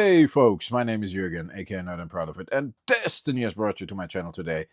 Hey folks, my name is Jürgen, aka Not and Proud of It, and Destiny has brought you to my channel today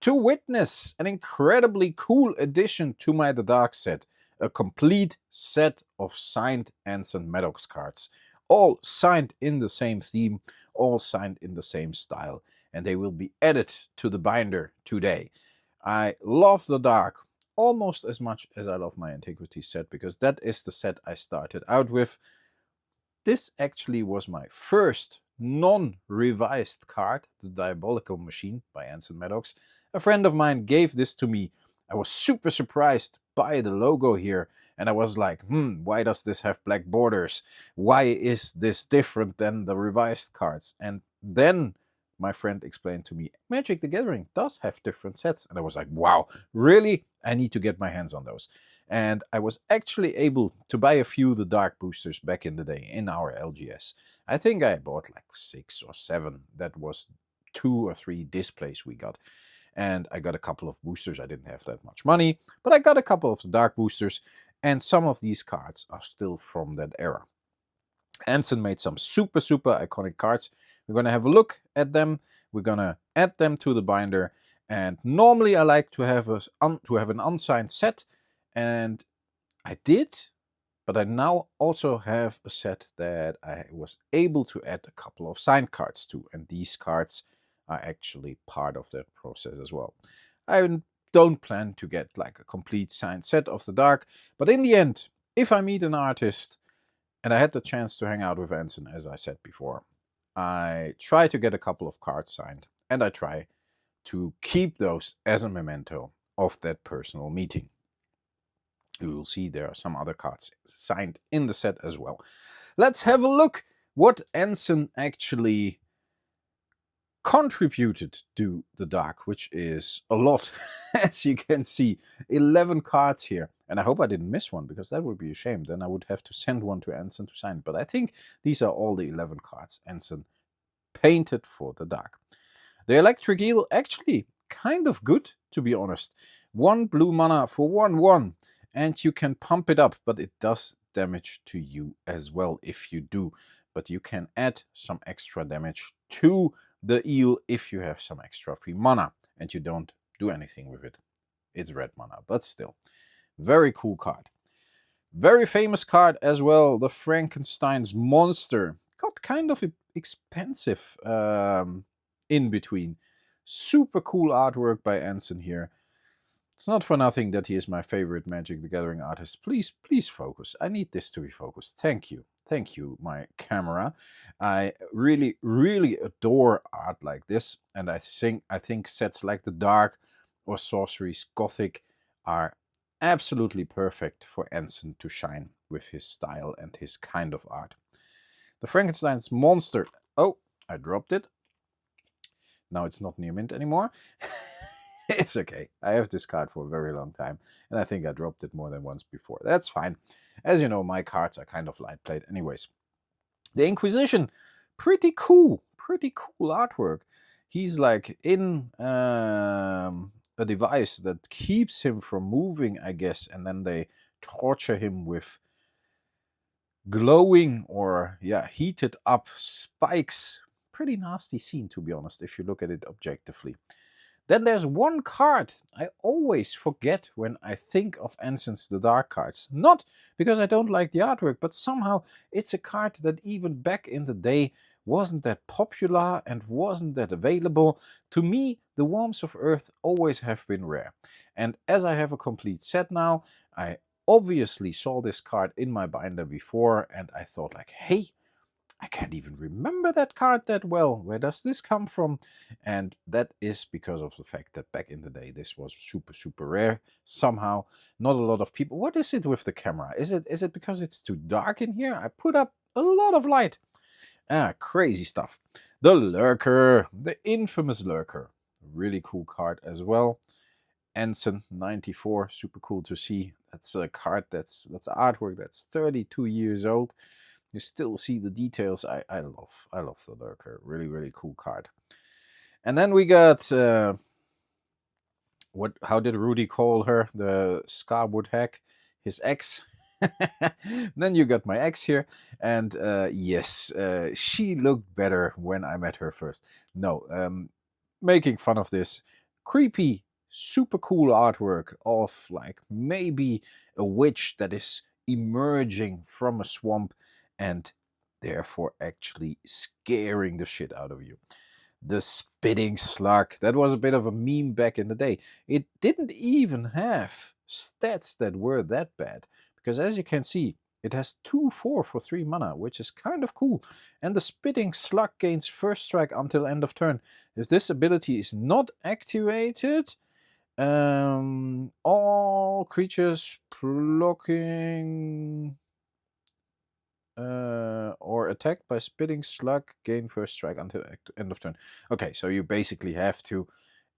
to witness an incredibly cool addition to my The Dark set, a complete set of signed Anson Maddocks cards, all signed in the same theme, all signed in the same style, and they will be added to the binder today. I love The Dark almost as much as I love my Antiquity set, because that is the set I started out with. This actually was my first non-revised card, the Diabolical Machine by Anson Maddocks. A friend of mine gave this to me. I was super surprised by the logo here, and I was like, why does this have black borders? Why is this different than the revised cards? And then my friend explained to me, Magic the Gathering does have different sets. And I was like, wow, really? I need to get my hands on those. And I was actually able to buy a few The Dark boosters back in the day in our LGS. I think I bought like 6 or 7. That was 2 or 3 displays we got. And I got a couple of boosters. I didn't have that much money, but I got a couple of The Dark boosters. And some of these cards are still from that era. Anson made some super iconic cards. We're going to have a look at them. We're going to add them to the binder. And normally I like to have an unsigned set. And I did, but I now also have a set that I was able to add a couple of signed cards to. And these cards are actually part of that process as well. I don't plan to get like a complete signed set of The Dark. But in the end, if I meet an artist, and I had the chance to hang out with Anson, as I said before, I try to get a couple of cards signed. And I try to keep those as a memento of that personal meeting. You will see there are some other cards signed in the set as well. Let's have a look what Anson actually contributed to The Dark, which is a lot. As you can see, 11 cards here. And I hope I didn't miss one, because that would be a shame. Then I would have to send one to Anson to sign. But I think these are all the 11 cards Anson painted for The Dark. The Electric Eel, actually kind of good, to be honest. 1 blue mana for 1/1. And you can pump it up, but it does damage to you as well if you do. But you can add some extra damage to the eel if you have some extra free mana and you don't do anything with it. It's red mana, but still. Very cool card. Very famous card as well, the Frankenstein's Monster. Got kind of expensive in between. Super cool artwork by Anson here. It's not for nothing that he is my favorite Magic the Gathering artist. Please focus. I need this to be focused. Thank you. Thank you, my camera. I really adore art like this. And I think sets like The Dark or Sorcery's Gothic are absolutely perfect for Anson to shine with his style and his kind of art. The Frankenstein's Monster. Oh, I dropped it. Now it's not near mint anymore. It's okay. I have this card for a very long time, and I think I dropped it more than once before. That's fine. As you know, my cards are kind of light played anyways. The Inquisition, pretty cool artwork. He's like in a device that keeps him from moving, I guess, and then they torture him with glowing or heated up spikes. Pretty nasty scene, to be honest, if you look at it objectively. Then there's one card I always forget when I think of Anson's The Dark cards. Not because I don't like the artwork, but somehow it's a card that even back in the day wasn't that popular and wasn't that available. To me, the Worms of Earth always have been rare. And as I have a complete set now, I obviously saw this card in my binder before, and I thought like, hey, I can't even remember that card that well. Where does this come from? And that is because of the fact that back in the day, this was super rare. Somehow, not a lot of people. What is it with the camera? Is it because it's too dark in here? I put up a lot of light. Crazy stuff. The Lurker, the infamous Lurker. Really cool card as well. Anson 94, super cool to see. That's a card that's artwork that's 32 years old. You still see the details. I love the Lurker. Really cool card. And then we got how did Rudy call her? The Scarwood Hack, his ex. Then you got my ex here, and yes, she looked better when I met her first. No, making fun of this creepy, super cool artwork of like maybe a witch that is emerging from a swamp and therefore actually scaring the shit out of you. The spitting slug, that was a bit of a meme back in the day. It didn't even have stats that were that bad, because as you can see, it has 2/4 for 3 mana, which is kind of cool. And the spitting slug gains first strike until end of turn. If this ability is not activated, all creatures blocking or attacked by spitting slug gain first strike until end of turn. Okay, so you basically have to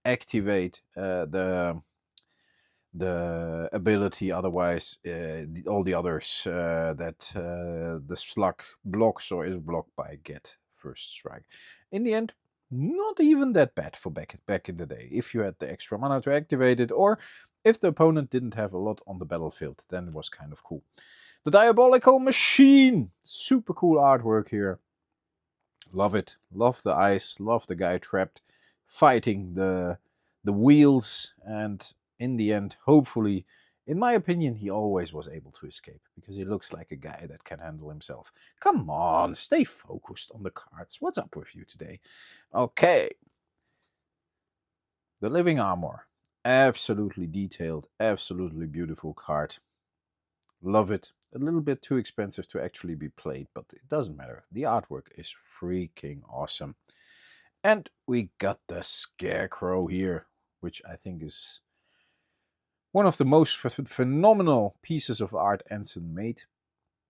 activate the ability, otherwise all the others that the slug blocks or is blocked by get first strike. In the end, not even that bad for back in the day, if you had the extra mana to activate it, or if the opponent didn't have a lot on the battlefield, then it was kind of cool. The Diabolical Machine! Super cool artwork here. Love it. Love the eyes. Love the guy trapped, fighting the wheels. And in the end, hopefully, in my opinion, he always was able to escape, because he looks like a guy that can handle himself. Come on, stay focused on the cards. What's up with you today? Okay. The Living Armor. Absolutely detailed, absolutely beautiful card. Love it. A little bit too expensive to actually be played, but it doesn't matter. The artwork is freaking awesome. And we got the Scarecrow here, which I think is one of the most phenomenal pieces of art Anson made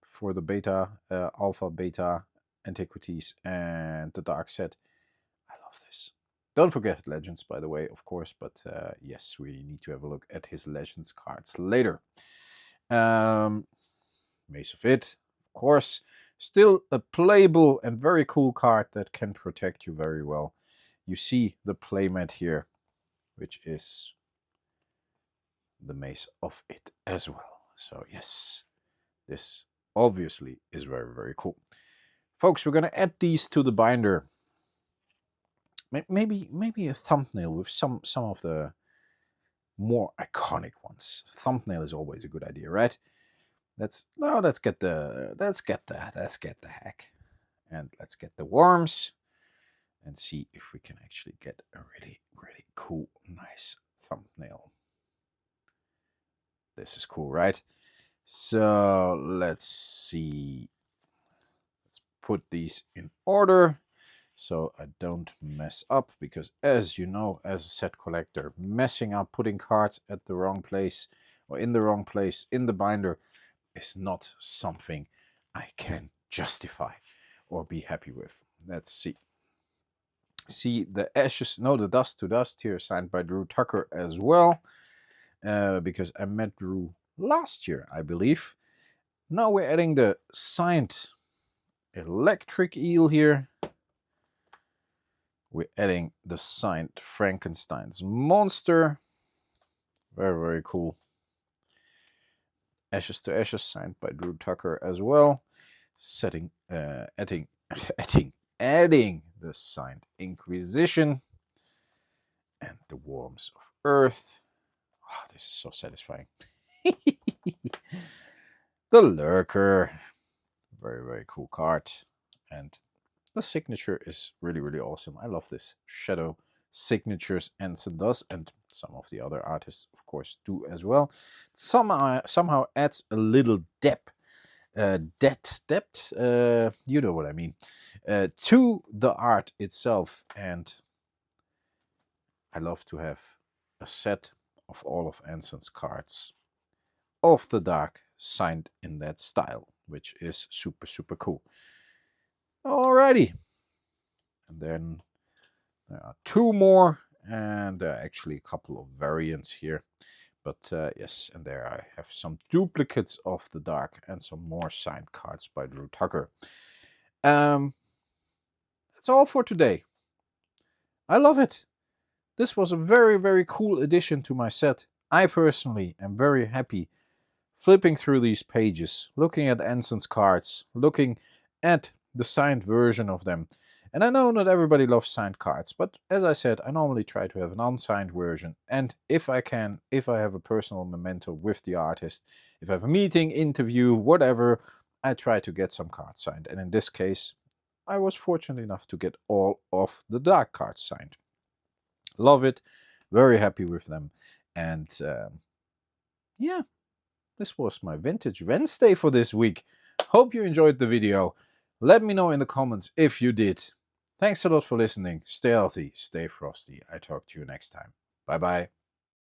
for the beta, alpha, beta, antiquities, and the dark set. I love this. Don't forget Legends, by the way, of course, but yes, we need to have a look at his Legends cards later. Mace of It, of course. Still a playable and very cool card that can protect you very well. You see the playmat here, which is the Mace of It as well. So yes, this obviously is very, very cool. Folks, we're going to add these to the binder. Maybe a thumbnail with some of the more iconic ones. Thumbnail is always a good idea, right? Let's get the hack, and let's get the worms, and see if we can actually get a really, really cool, nice thumbnail. This is cool, right? So let's see. Let's put these in order so I don't mess up, because as you know, as a set collector, messing up, putting cards at the wrong place or in the wrong place in the binder is not something I can justify or be happy with. Let's see. See the ashes, no, the dust to dust here, signed by Drew Tucker as well, because I met Drew last year, I believe. Now we're adding the signed electric eel here. We're adding the signed Frankenstein's monster. Very, very cool. Ashes to Ashes, signed by Drew Tucker as well. Adding the signed Inquisition and the Worms of Earth. Oh, this is so satisfying. The Lurker. Very, very cool card. And the signature is really, really awesome. I love this shadow signatures Anson does, and some of the other artists, of course, do as well. Somehow adds a little depth, you know what I mean, to the art itself. And I love to have a set of all of Anson's cards of the Dark signed in that style, which is super, super cool. Alrighty. And then there are two more, and there are actually a couple of variants here. But yes, and there I have some duplicates of the Dark and some more signed cards by Drew Tucker. That's all for today. I love it. This was a very, very cool addition to my set. I personally am very happy flipping through these pages, looking at Anson's cards, looking at the signed version of them. And I know not everybody loves signed cards, but as I said, I normally try to have an unsigned version. And if I can, if I have a personal memento with the artist, if I have a meeting, interview, whatever, I try to get some cards signed. And in this case, I was fortunate enough to get all of the Dark cards signed. Love it. Very happy with them. And yeah, this was my Vintage Wednesday for this week. Hope you enjoyed the video. Let me know in the comments if you did. Thanks a lot for listening. Stay healthy, stay frosty. I talk to you next time. Bye bye.